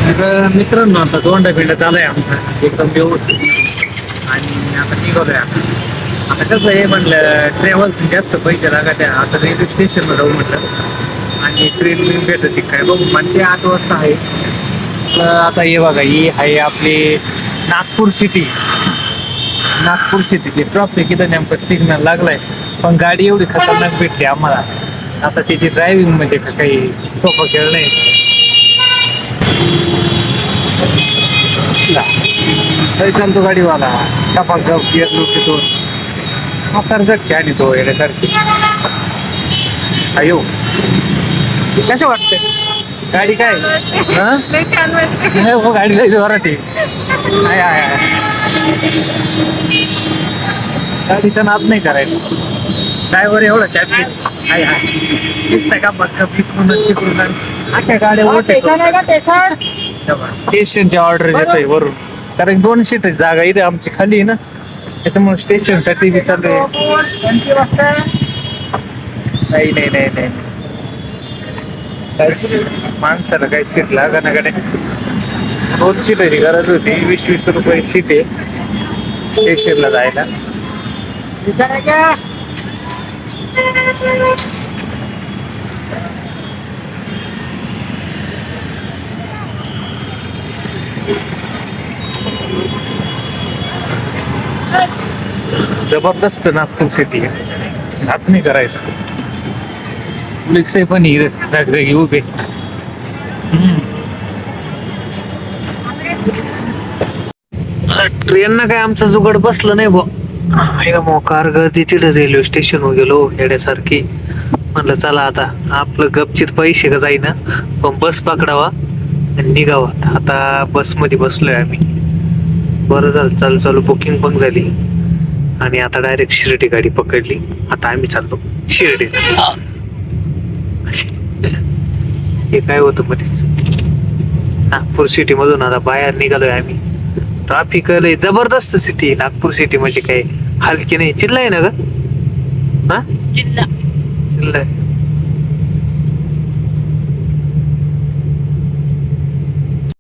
तर मित्रांनो आता दोंडा पिंड चालू आहे आमचा एकदम व्यवस्थित आणि आता निघालोय आता कसं आहे म्हणलं ट्रॅव्हल जास्त पैसे लागत आहे आता रेल्वे स्टेशनवर जाऊ म्हटलं आणि ट्रेन बिन भेटत काय बघू म्हणजे 8 वाजता आहे तर आता हे बघा ही आहे आपली नागपूर सिटीची ट्रॉफिक इथं नेमकं सिग्नल लागलाय पण गाडी एवढी खतरनाक भेटली आम्हाला आता त्याची ड्रायव्हिंग म्हणजे काही सोपं खेळ नाही तरी चालतो गाडीवाला टपाक गप गिअर लोक म्हातार जगते आणि तो येण्यासारखी अयो कसं वाटतंय गाडी काय हो गाडी जायचं जोरात आहे गाडीचा नाद नाही करायचा ड्रायव्हर एवढा चॅम्पियन हाय दिसतंय का बघ तिकडून अख्ख्या गाड्या ओटे स्टेशनची ऑर्डर देतोय वरून कारण 2 सीट जागा इथे आमची खाली आहे ना त्याच्यामुळे स्टेशन साठी बी चालू नाही माणसाला काही सीट लागा ना गाड्या 2 सीटाची गरज होती 20-20 रुपये सीट आहे स्टेशनला जायला जबरदस्त नागपूर सिटी आहे नात नाही करायचं पोलीस पण ही उभे ट्रेन ना काय आमचं जुगाड बसलं नाही भाऊ कार गर्दी तिथे रेल्वे स्टेशन गेलो येण्यासारखी म्हणलं चला आता आपलं गपचित पैसे का जाईना पण बस पकडावा आणि निघावा आता बस मध्ये बसलोय आम्ही बरं झालं चालू बुकिंग पण झाली आणि आता डायरेक्ट शिर्डी गाडी पकडली आता आम्ही चाललो शिर्डीला हे काय होतं मध्येच नागपूर सिटी मधून आता बाहेर निघालोय आम्ही ट्रॅफिक लय जबरदस्त सिटी नागपूर सिटी म्हणजे काय हलकी नाही चिल्ला आहे ना ग हा चिल्ला